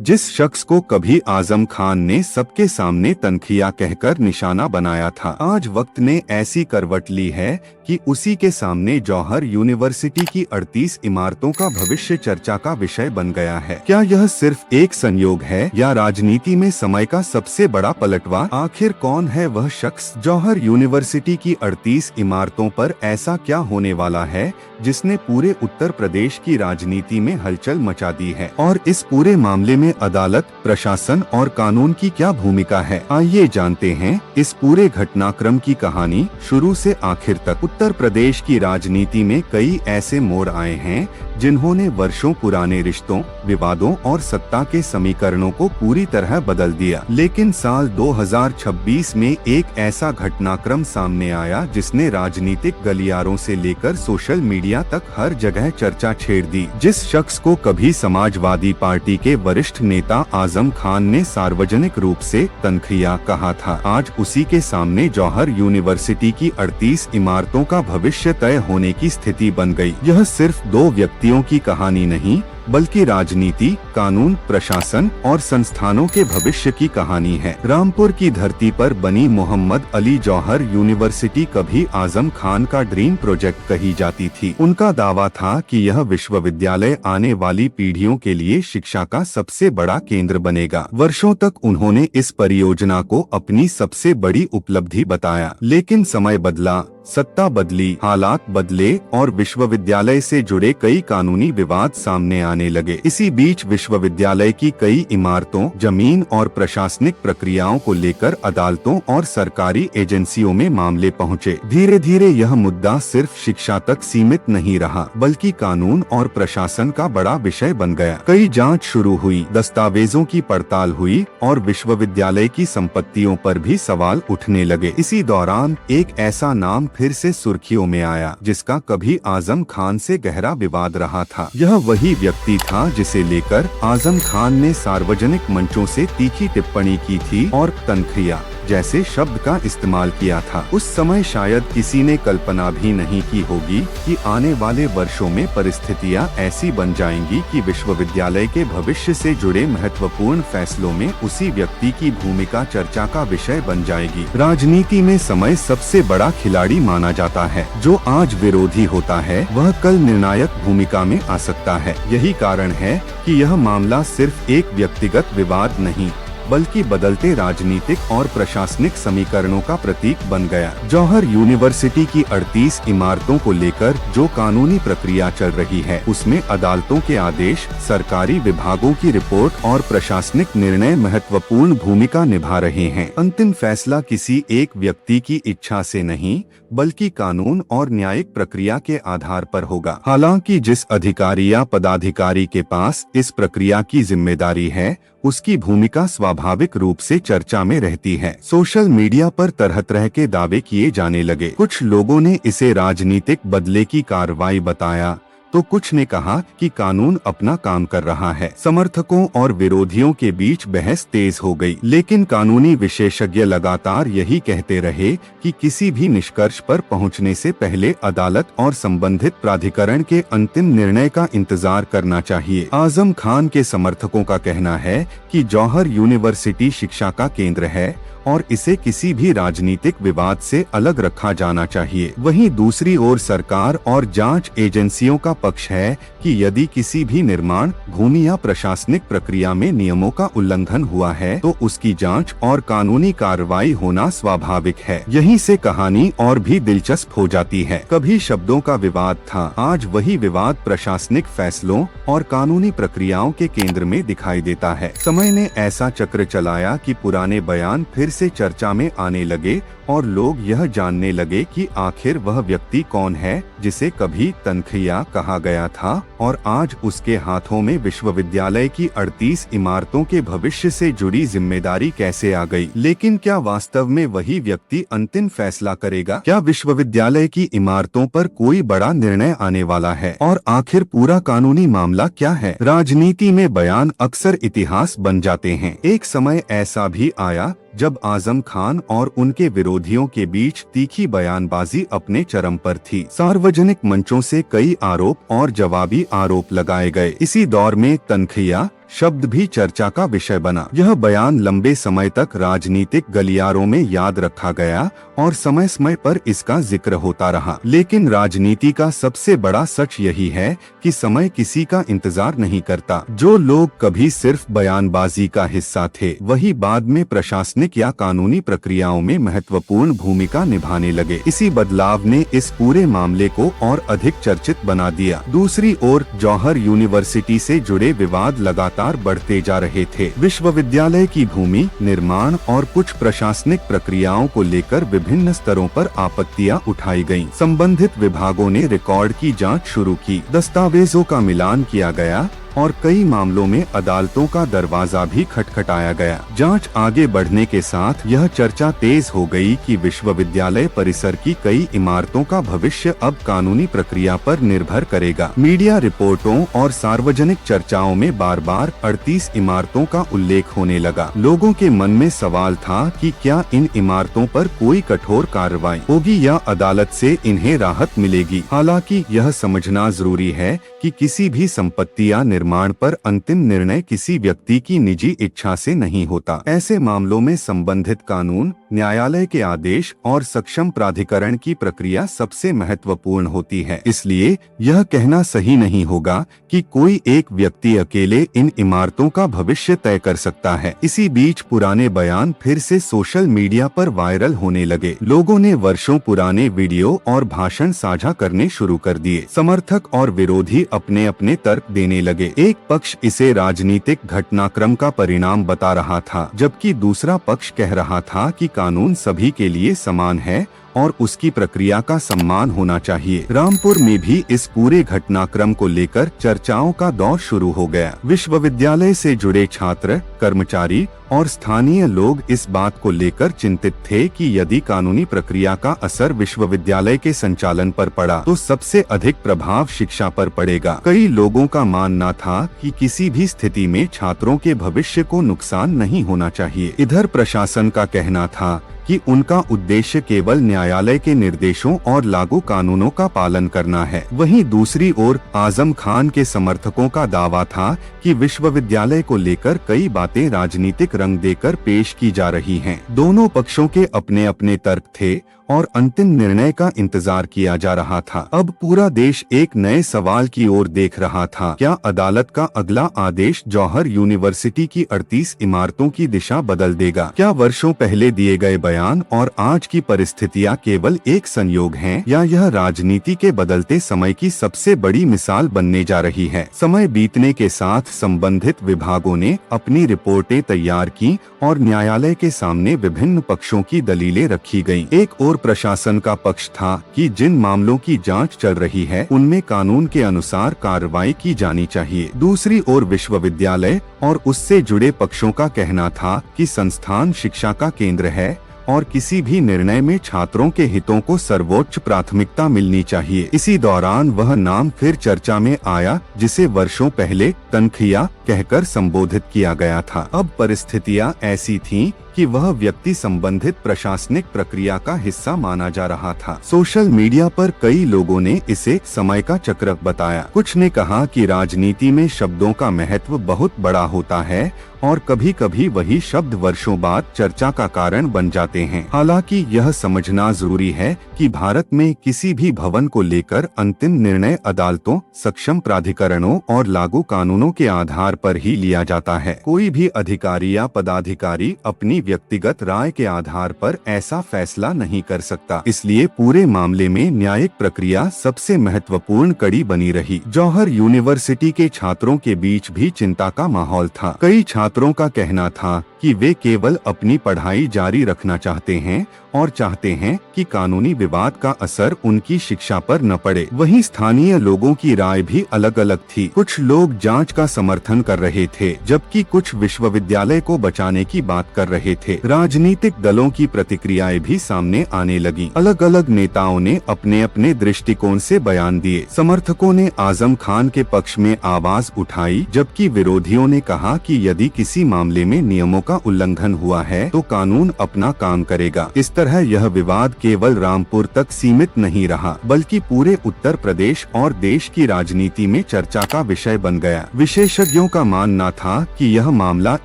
जिस शख्स को कभी आजम खान ने सबके सामने तनखिया कहकर निशाना बनाया था, आज वक्त ने ऐसी करवट ली है कि उसी के सामने जौहर यूनिवर्सिटी की 38 इमारतों का भविष्य चर्चा का विषय बन गया है। क्या यह सिर्फ एक संयोग है या राजनीति में समय का सबसे बड़ा पलटवार? आखिर कौन है वह शख्स? जौहर यूनिवर्सिटी की 38 इमारतों पर ऐसा क्या होने वाला है जिसने पूरे उत्तर प्रदेश की राजनीति में हलचल मचा दी है? और इस पूरे मामले में अदालत, प्रशासन और कानून की क्या भूमिका है? आइए जानते हैं इस पूरे घटनाक्रम की कहानी शुरू से आखिर तक। उत्तर प्रदेश की राजनीति में कई ऐसे मोड़ आए हैं जिन्होंने वर्षों पुराने रिश्तों, विवादों और सत्ता के समीकरणों को पूरी तरह बदल दिया। लेकिन साल 2026 में एक ऐसा घटनाक्रम सामने आया जिसने राजनीतिक गलियारों से लेकर सोशल मीडिया तक हर जगह चर्चा छेड़ दी। जिस शख्स को कभी समाजवादी पार्टी के वरिष्ठ नेता आजम खान ने सार्वजनिक रूप से तनखिया कहा था, आज उसी के सामने जौहर यूनिवर्सिटी की 38 इमारतों का भविष्य तय होने की स्थिति बन गई। यह सिर्फ दो व्यक्तियों की कहानी नहीं बल्कि राजनीति, कानून, प्रशासन और संस्थानों के भविष्य की कहानी है। रामपुर की धरती पर बनी मोहम्मद अली जौहर यूनिवर्सिटी कभी आजम खान का ड्रीम प्रोजेक्ट कही जाती थी। उनका दावा था कि यह विश्वविद्यालय आने वाली पीढ़ियों के लिए शिक्षा का सबसे बड़ा केंद्र बनेगा। वर्षों तक उन्होंने इस परियोजना को अपनी सबसे बड़ी उपलब्धि बताया। लेकिन समय बदला, सत्ता बदली, हालात बदले और विश्वविद्यालय से जुड़े कई कानूनी विवाद सामने आने लगे। इसी बीच विश्वविद्यालय की कई इमारतों, जमीन और प्रशासनिक प्रक्रियाओं को लेकर अदालतों और सरकारी एजेंसियों में मामले पहुंचे। धीरे धीरे यह मुद्दा सिर्फ शिक्षा तक सीमित नहीं रहा बल्कि कानून और प्रशासन का बड़ा विषय बन गया। कई जांच शुरू हुई, दस्तावेजों की पड़ताल हुई और विश्वविद्यालय की संपत्तियों पर भी सवाल उठने लगे। इसी दौरान एक ऐसा नाम फिर से सुर्खियों में आया जिसका कभी आजम खान से गहरा विवाद रहा था। यह वही व्यक्ति था जिसे लेकर आजम खान ने सार्वजनिक मंचों से तीखी टिप्पणी की थी और तनखिया जैसे शब्द का इस्तेमाल किया था। उस समय शायद किसी ने कल्पना भी नहीं की होगी कि आने वाले वर्षों में परिस्थितियां ऐसी बन जाएंगी कि विश्वविद्यालय के भविष्य से जुड़े महत्वपूर्ण फैसलों में उसी व्यक्ति की भूमिका चर्चा का विषय बन जाएगी। राजनीति में समय सबसे बड़ा खिलाड़ी माना जाता है। जो आज विरोधी होता है वह कल निर्णायक भूमिका में आ सकता है। यही कारण है कि यह मामला सिर्फ एक व्यक्तिगत विवाद नहीं बल्कि बदलते राजनीतिक और प्रशासनिक समीकरणों का प्रतीक बन गया। जौहर यूनिवर्सिटी की 38 इमारतों को लेकर जो कानूनी प्रक्रिया चल रही है उसमें अदालतों के आदेश, सरकारी विभागों की रिपोर्ट और प्रशासनिक निर्णय महत्वपूर्ण भूमिका निभा रहे हैं। अंतिम फैसला किसी एक व्यक्ति की इच्छा से नहीं बल्कि कानून और न्यायिक प्रक्रिया के आधार पर होगा। हालांकि जिस अधिकारी या पदाधिकारी के पास इस प्रक्रिया की जिम्मेदारी है उसकी भूमिका स्वाभाविक रूप से चर्चा में रहती है। सोशल मीडिया पर तरह तरह के दावे किए जाने लगे। कुछ लोगों ने इसे राजनीतिक बदले की कार्रवाई बताया तो कुछ ने कहा कि कानून अपना काम कर रहा है। समर्थकों और विरोधियों के बीच बहस तेज हो गई, लेकिन कानूनी विशेषज्ञ लगातार यही कहते रहे कि किसी भी निष्कर्ष पर पहुंचने से पहले अदालत और संबंधित प्राधिकरण के अंतिम निर्णय का इंतजार करना चाहिए। आजम खान के समर्थकों का कहना है कि जौहर यूनिवर्सिटी शिक्षा का केंद्र है और इसे किसी भी राजनीतिक विवाद से अलग रखा जाना चाहिए। वहीं दूसरी ओर सरकार और जांच एजेंसियों का पक्ष है कि यदि किसी भी निर्माण, भूमि या प्रशासनिक प्रक्रिया में नियमों का उल्लंघन हुआ है तो उसकी जांच और कानूनी कार्रवाई होना स्वाभाविक है। यहीं से कहानी और भी दिलचस्प हो जाती है। कभी शब्दों का विवाद था, आज वही विवाद प्रशासनिक फैसलों और कानूनी प्रक्रियाओं के केंद्र में दिखाई देता है। समय ने ऐसा चक्र चलाया कि पुराने बयान फिर से चर्चा में आने लगे और लोग यह जानने लगे कि आखिर वह व्यक्ति कौन है जिसे कभी तनखिया कहा गया था और आज उसके हाथों में विश्वविद्यालय की 38 इमारतों के भविष्य से जुड़ी जिम्मेदारी कैसे आ गई। लेकिन क्या वास्तव में वही व्यक्ति अंतिम फैसला करेगा? क्या विश्वविद्यालय की इमारतों पर कोई बड़ा निर्णय आने वाला है? और आखिर पूरा कानूनी मामला क्या है? राजनीति में बयान अक्सर इतिहास बन जाते हैं। एक समय ऐसा भी आया जब आजम खान और उनके विरोधियों के बीच तीखी बयानबाजी अपने चरम पर थी। सार्वजनिक मंचों से कई आरोप और जवाबी आरोप लगाए गए। इसी दौर में तनखिया शब्द भी चर्चा का विषय बना। यह बयान लंबे समय तक राजनीतिक गलियारों में याद रखा गया और समय समय पर इसका जिक्र होता रहा। लेकिन राजनीति का सबसे बड़ा सच यही है कि समय किसी का इंतजार नहीं करता। जो लोग कभी सिर्फ बयानबाजी का हिस्सा थे, वही बाद में प्रशासनिक या कानूनी प्रक्रियाओं में महत्वपूर्ण भूमिका निभाने लगे। इसी बदलाव ने इस पूरे मामले को और अधिक चर्चित बना दिया। दूसरी ओर जौहर यूनिवर्सिटी से जुड़े विवाद लगातार बढ़ते जा रहे थे। विश्वविद्यालय की भूमि, निर्माण और कुछ प्रशासनिक प्रक्रियाओं को लेकर विभिन्न स्तरों पर आपत्तियां उठाई गईं। संबंधित विभागों ने रिकॉर्ड की जांच शुरू की, दस्तावेजों का मिलान किया गया और कई मामलों में अदालतों का दरवाजा भी खटखटाया गया। जांच आगे बढ़ने के साथ यह चर्चा तेज हो गई कि विश्वविद्यालय परिसर की कई इमारतों का भविष्य अब कानूनी प्रक्रिया पर निर्भर करेगा। मीडिया रिपोर्टों और सार्वजनिक चर्चाओं में बार बार 38 इमारतों का उल्लेख होने लगा। लोगों के मन में सवाल था कि क्या इन इमारतों पर कोई कठोर कार्रवाई होगी या अदालत से इन्हें राहत मिलेगी। हालांकि यह समझना जरूरी है कि किसी भी संपत्ति या निर्माण पर अंतिम निर्णय किसी व्यक्ति की निजी इच्छा से नहीं होता। ऐसे मामलों में संबंधित कानून, न्यायालय के आदेश और सक्षम प्राधिकरण की प्रक्रिया सबसे महत्वपूर्ण होती है। इसलिए यह कहना सही नहीं होगा कि कोई एक व्यक्ति अकेले इन इमारतों का भविष्य तय कर सकता है। इसी बीच पुराने बयान फिर से सोशल मीडिया पर वायरल होने लगे। लोगों ने वर्षों पुराने वीडियो और भाषण साझा करने शुरू कर दिए। समर्थक और विरोधी अपने अपने तर्क देने लगे। एक पक्ष इसे राजनीतिक घटनाक्रम का परिणाम बता रहा था, जबकि दूसरा पक्ष कह रहा था कि कानून सभी के लिए समान है और उसकी प्रक्रिया का सम्मान होना चाहिए। रामपुर में भी इस पूरे घटनाक्रम को लेकर चर्चाओं का दौर शुरू हो गया। विश्वविद्यालय से जुड़े छात्र, कर्मचारी और स्थानीय लोग इस बात को लेकर चिंतित थे कि यदि कानूनी प्रक्रिया का असर विश्वविद्यालय के संचालन पर पड़ा तो सबसे अधिक प्रभाव शिक्षा पर पड़ेगा। कई लोगों का मानना था कि किसी भी स्थिति में छात्रों के भविष्य को नुकसान नहीं होना चाहिए। इधर प्रशासन का कहना था कि उनका उद्देश्य केवल न्यायालय के निर्देशों और लागू कानूनों का पालन करना है। वहीं दूसरी ओर आजम खान के समर्थकों का दावा था कि विश्वविद्यालय को लेकर कई बातें राजनीतिक रंग देकर पेश की जा रही हैं। दोनों पक्षों के अपने अपने तर्क थे और अंतिम निर्णय का इंतजार किया जा रहा था। अब पूरा देश एक नए सवाल की ओर देख रहा था। क्या अदालत का अगला आदेश जौहर यूनिवर्सिटी की 38 इमारतों की दिशा बदल देगा? क्या वर्षों पहले दिए गए बयान और आज की परिस्थितियां केवल एक संयोग हैं, या यह राजनीति के बदलते समय की सबसे बड़ी मिसाल बनने जा रही है? समय बीतने के साथ संबंधित विभागों ने अपनी रिपोर्टें तैयार की और न्यायालय के सामने विभिन्न पक्षों की दलीलें रखी गयीं। एक और प्रशासन का पक्ष था कि जिन मामलों की जांच चल रही है उनमें कानून के अनुसार कार्रवाई की जानी चाहिए। दूसरी ओर विश्वविद्यालय और उससे जुड़े पक्षों का कहना था कि संस्थान शिक्षा का केंद्र है और किसी भी निर्णय में छात्रों के हितों को सर्वोच्च प्राथमिकता मिलनी चाहिए। इसी दौरान वह नाम फिर चर्चा में आया जिसे वर्षों पहले तनखिया कहकर संबोधित किया गया था। अब परिस्थितियां ऐसी थीं कि वह व्यक्ति संबंधित प्रशासनिक प्रक्रिया का हिस्सा माना जा रहा था। सोशल मीडिया पर कई लोगों ने इसे समय का चक्र बताया। कुछ ने कहा कि राजनीति में शब्दों का महत्व बहुत बड़ा होता है और कभी कभी वही शब्द वर्षों बाद चर्चा का कारण बन जाते हैं। हालांकि यह समझना जरूरी है कि भारत में किसी भी भवन को लेकर अंतिम निर्णय अदालतों, सक्षम प्राधिकरणों और लागू कानूनों के आधार पर ही लिया जाता है। कोई भी अधिकारी या पदाधिकारी अपनी व्यक्तिगत राय के आधार पर ऐसा फैसला नहीं कर सकता। इसलिए पूरे मामले में न्यायिक प्रक्रिया सबसे महत्वपूर्ण कड़ी बनी रही। जौहर यूनिवर्सिटी के छात्रों के बीच भी चिंता का माहौल था। कई छात्रों का कहना था कि वे केवल अपनी पढ़ाई जारी रखना चाहते हैं और चाहते हैं कि कानूनी विवाद का असर उनकी शिक्षा पर न पड़े। वहीं स्थानीय लोगों की राय भी अलग अलग थी। कुछ लोग जांच का समर्थन कर रहे थे, जबकि कुछ विश्वविद्यालय को बचाने की बात कर रहे थे। राजनीतिक दलों की प्रतिक्रियाएं भी सामने आने लगी। अलग अलग नेताओं ने अपने अपने दृष्टिकोण से बयान दिए। समर्थकों ने आजम खान के पक्ष में आवाज उठाई, जबकि विरोधियों ने कहा कि यदि किसी मामले में नियमों का का उल्लंघन हुआ है तो कानून अपना काम करेगा। इस तरह यह विवाद केवल रामपुर तक सीमित नहीं रहा, बल्कि पूरे उत्तर प्रदेश और देश की राजनीति में चर्चा का विषय बन गया। विशेषज्ञों का मानना था कि यह मामला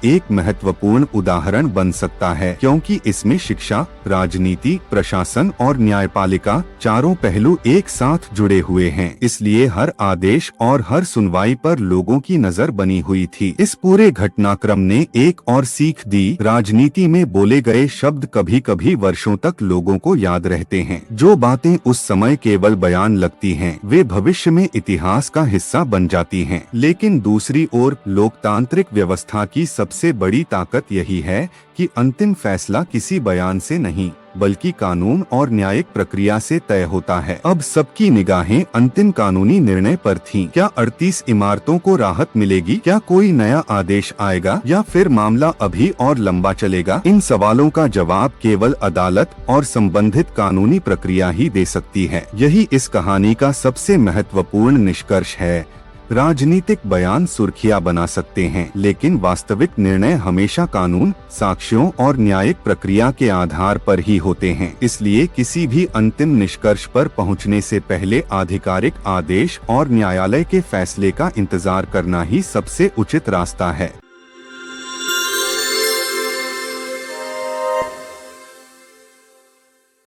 एक महत्वपूर्ण उदाहरण बन सकता है, क्योंकि इसमें शिक्षा, राजनीति, प्रशासन और न्यायपालिका चारों पहलू एक साथ जुड़े हुए हैं। इसलिए हर आदेश और हर सुनवाई पर लोगों की नजर बनी हुई थी। इस पूरे घटनाक्रम ने एक और सीख दी, राजनीति में बोले गए शब्द कभी कभी वर्षों तक लोगों को याद रहते हैं। जो बातें उस समय केवल बयान लगती हैं, वे भविष्य में इतिहास का हिस्सा बन जाती हैं। लेकिन दूसरी ओर लोकतांत्रिक व्यवस्था की सबसे बड़ी ताकत यही है कि अंतिम फैसला किसी बयान से नहीं, बल्कि कानून और न्यायिक प्रक्रिया से तय होता है। अब सबकी निगाहें अंतिम कानूनी निर्णय पर थीं। क्या 38 इमारतों को राहत मिलेगी? क्या कोई नया आदेश आएगा या फिर मामला अभी और लंबा चलेगा? इन सवालों का जवाब केवल अदालत और संबंधित कानूनी प्रक्रिया ही दे सकती है। यही इस कहानी का सबसे महत्वपूर्ण निष्कर्ष है। राजनीतिक बयान सुर्खियां बना सकते हैं, लेकिन वास्तविक निर्णय हमेशा कानून, साक्ष्यों और न्यायिक प्रक्रिया के आधार पर ही होते हैं। इसलिए किसी भी अंतिम निष्कर्ष पर पहुंचने से पहले आधिकारिक आदेश और न्यायालय के फैसले का इंतजार करना ही सबसे उचित रास्ता है।